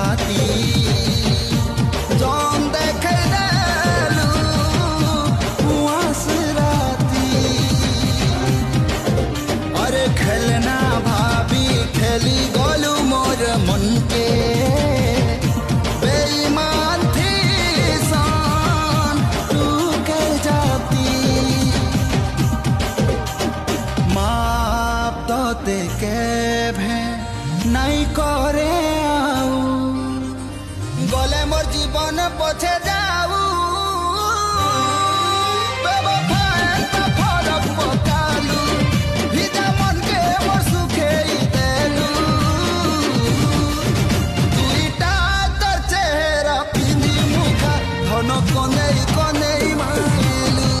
राती जौन देखे देलू कुआस राती अरे खेलना भाभी खेली गोलू मोर मन के बेईमान थी सान तू कर जाती माप तोते के भे नहीं करे आऊ गले मोर जीवन पछे